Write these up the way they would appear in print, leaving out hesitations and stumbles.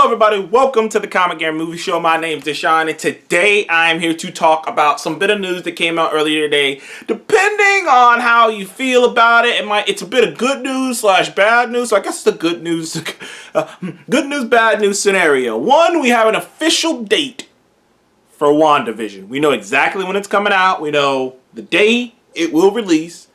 everybody, welcome to the Comic and Movie Show. My name's Deshaun, and today I am here to talk about some bit of news that came out earlier today. Depending on how you feel about it, it's a bit of good news slash bad news. So I guess it's a good news, bad news scenario. One, we have an official date for WandaVision. We know exactly when it's coming out. We know the day it will release.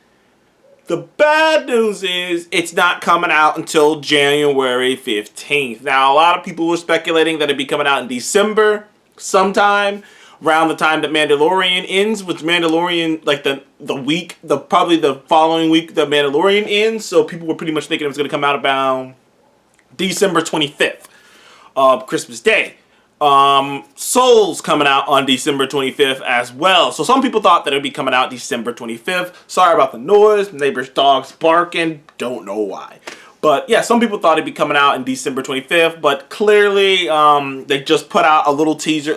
The bad news is it's not coming out until January 15th. Now, a lot of people were speculating that it'd be coming out in December sometime, around the time that Mandalorian ends, which Mandalorian, like probably the following week that Mandalorian ends. So people were pretty much thinking it was going to come out about December 25th, Christmas Day. Soul's coming out on December 25th as well. So some people thought that it would be coming out December 25th. Sorry about the noise. Neighbor's dog's barking. Don't know why. But yeah, some people thought it'd be coming out in December 25th. But clearly, they just put out a little teaser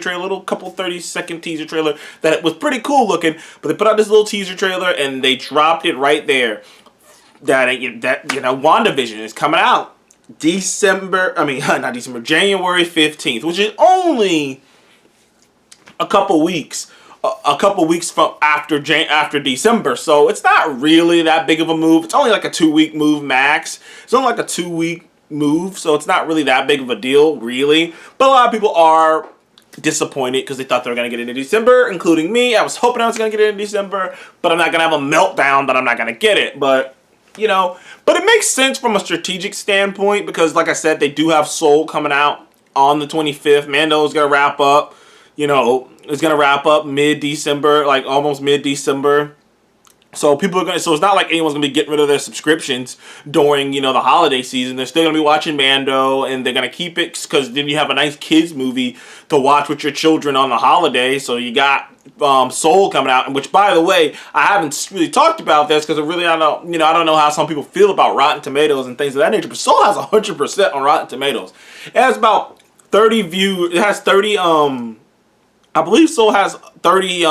trailer, little couple 30-second teaser trailer that it was pretty cool looking. But they put out this little teaser trailer and they dropped it right there. That WandaVision is coming out January 15th, which is only a couple weeks from after December. So it's not really that big of a move. It's only like a 2-week move max. It's only like a 2-week move, so it's not really that big of a deal, really. But a lot of people are disappointed because they thought they were going to get it in December, including me. I was hoping I was going to get it in December, but I'm not going to have a meltdown that I'm not going to get it. But it makes sense from a strategic standpoint because, like I said, they do have Soul coming out on the 25th. Mando's going to wrap up, it's going to wrap up mid-December, like almost mid-December. So so it's not like anyone's going to be getting rid of their subscriptions during, the holiday season. They're still going to be watching Mando, and they're going to keep it because then you have a nice kids movie to watch with your children on the holiday. So you got Soul coming out, and which, by the way, I haven't really talked about this because I don't know how some people feel about Rotten Tomatoes and things of that nature. But Soul has 100% on Rotten Tomatoes. It has about 30 views. It has 30. I believe Soul has 30.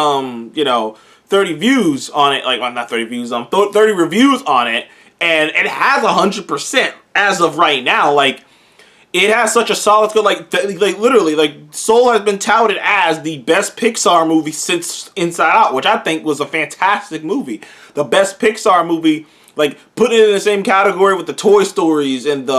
30 views on it, 30 reviews on it, and it has 100% as of right now. It has such a solid score, literally, Soul has been touted as the best Pixar movie since Inside Out, which I think was a fantastic movie. The best Pixar movie, put it in the same category with the Toy Stories and the,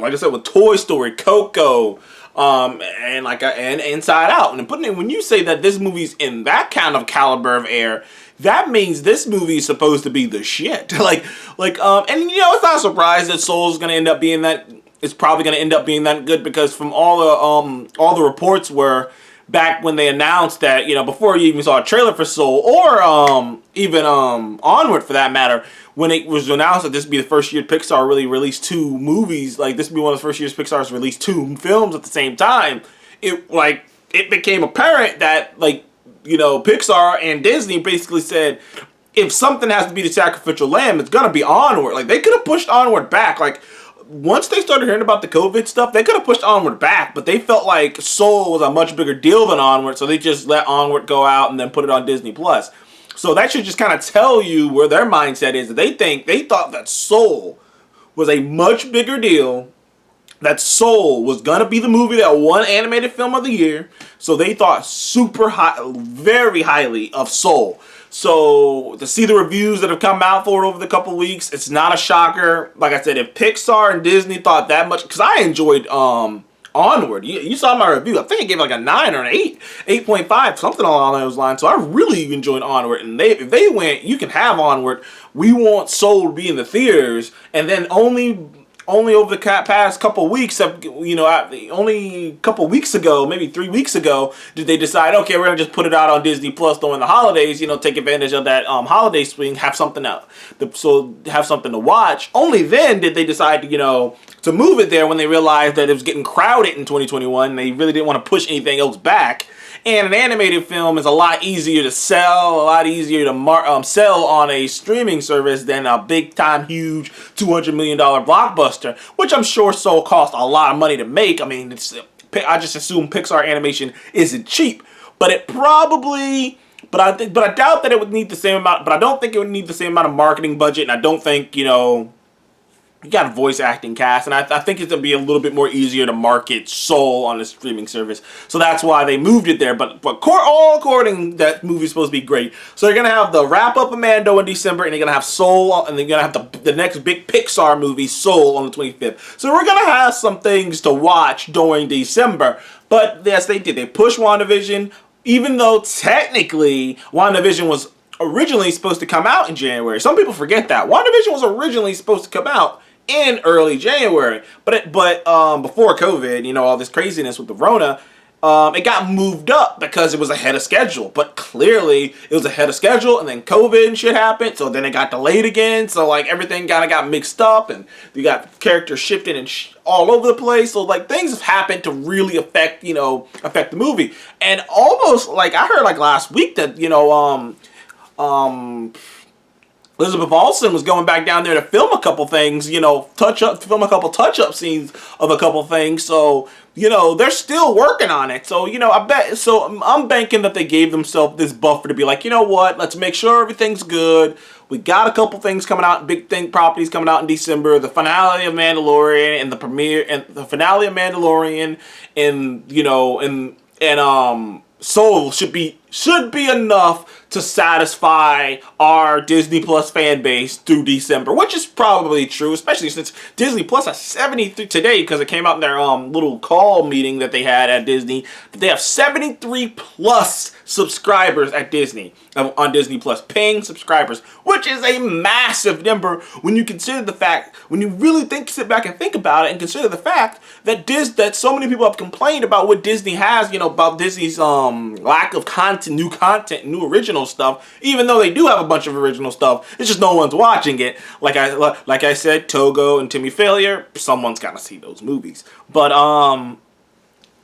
like I said, with Toy Story, Coco, and Inside Out. And when you say that this movie's in that kind of caliber of air, that means this movie is supposed to be the shit. It's not a surprise that Soul's gonna end up being that. It's probably gonna end up being that good because from all the reports were back when they announced that, before you even saw a trailer for Soul or even Onward for that matter, when it was announced that this would be the first year Pixar really released 2 movies, this would be one of the first years Pixar's released 2 films at the same time, it became apparent that, Pixar and Disney basically said, if something has to be the sacrificial lamb, it's gonna be Onward. They could have pushed Onward back. Once they started hearing about the COVID stuff, they could have pushed Onward back, but they felt like Soul was a much bigger deal than Onward, so they just let Onward go out and then put it on Disney+. So that should just kind of tell you where their mindset is. They thought that Soul was a much bigger deal, that Soul was going to be the movie that won Animated Film of the Year, so they thought very highly of Soul. So to see the reviews that have come out for it over the couple weeks, it's not a shocker. Like I said, if Pixar and Disney thought that much, because I enjoyed Onward. You saw my review. I think I gave it a 9 or an 8, 8.5, something along those lines. So I really enjoyed Onward. And if they went, you can have Onward. We want Soul to be in the theaters, and then only over the past couple weeks, only a couple weeks ago, maybe 3 weeks ago, did they decide, okay, we're going to just put it out on Disney Plus during the holidays, take advantage of that holiday swing, have something to watch. Only then did they decide to move it there when they realized that it was getting crowded in 2021. They really didn't want to push anything else back. And an animated film is a lot easier to sell, a lot easier to sell on a streaming service than a big-time, huge $200 million blockbuster, which I'm sure Soul cost a lot of money to make. I mean, I just assume Pixar animation isn't cheap, but it probably... But I doubt that it would need the same amount. But I don't think it would need the same amount of marketing budget, and I don't think you got a voice acting cast, and I think it's going to be a little bit more easier to market Soul on the streaming service. So that's why they moved it there. But all according, that movie's supposed to be great. So they're going to have the wrap-up of Mando in December, and they're going to have Soul, and they're going to have the next big Pixar movie, Soul, on the 25th. So we're going to have some things to watch during December. But yes, they did. They pushed WandaVision, even though technically WandaVision was originally supposed to come out in January. Some people forget that. WandaVision was originally supposed to come out in early January, but before COVID, you know, all this craziness with the Rona, it got moved up because it was ahead of schedule. But clearly, it was ahead of schedule, and then COVID and shit happened, so then it got delayed again. So like everything kind of got mixed up, and you got characters shifting and all over the place. So like things have happened to really affect the movie. And almost like I heard like last week that Elizabeth Olsen was going back down there to film a couple things, film a couple touch-up scenes of a couple things. So, they're still working on it. So, I'm banking that they gave themselves this buffer to be like, you know what, let's make sure everything's good. We got a couple things coming out, properties coming out in December. The finale of Mandalorian and the finale of Mandalorian and Soul should be enough to satisfy our Disney Plus fan base through December, which is probably true, especially since Disney Plus has 73 today, because it came out in their little call meeting that they had at Disney. They have 73 plus subscribers at Disney on Disney Plus, paying subscribers, which is a massive number when you consider the fact, when you really sit back and think about it, and consider the fact that that so many people have complained about what Disney has, about Disney's lack of new original stuff, even though they do have a bunch of original stuff. It's just no one's watching it. Like I said, Togo and Timmy Failure, someone's got to see those movies. But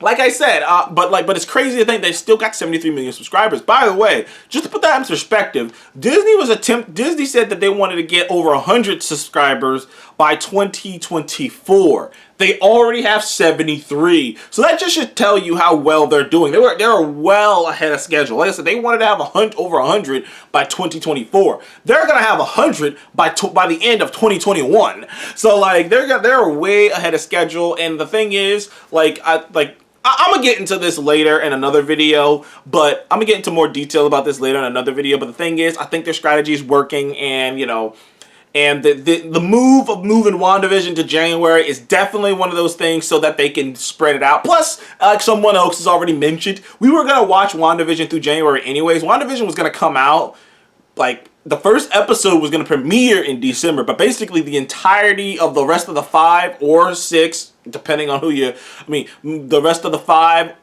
like I said, but it's crazy to think they still got 73 million subscribers. By the way, just to put that in perspective, Disney said that they wanted to get over 100 subscribers by 2024. They already have 73. So that just should tell you how well they're doing. They're well ahead of schedule. Like I said, they wanted to have over 100 by 2024. They're gonna have 100 by the end of 2021. So like they're way ahead of schedule. And the thing is, I'm gonna get into this later in another video, but I'm gonna get into more detail about this later in another video. But the thing is, I think their strategy is working, and and the move of moving WandaVision to January is definitely one of those things so that they can spread it out. Plus, like someone else has already mentioned, we were gonna watch WandaVision through January anyways. WandaVision was gonna come out, like, the first episode was going to premiere in December, but basically the entirety of the rest of the 5 or 6, depending on the rest of the 5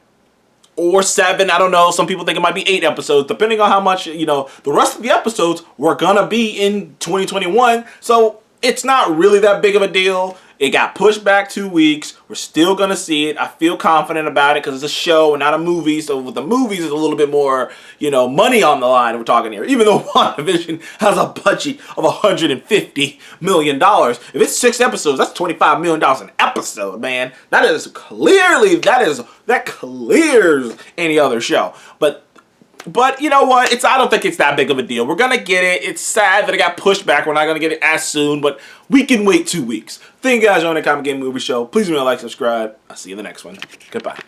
or 7, I don't know, some people think it might be 8 episodes, depending on how much, the rest of the episodes were going to be in 2021, so it's not really that big of a deal. It got pushed back 2 weeks. We're still going to see it. I feel confident about it because it's a show and not a movie. So with the movies, there's a little bit more, money on the line we're talking here. Even though WandaVision has a budget of $150 million. If it's 6 episodes, that's $25 million an episode, man. That clears any other show. But you know what? I don't think it's that big of a deal. We're going to get it. It's sad that it got pushed back. We're not going to get it as soon, but we can wait 2 weeks. Thank you guys for joining the Comic Game Movie Show. Please remember to like, subscribe. I'll see you in the next one. Goodbye.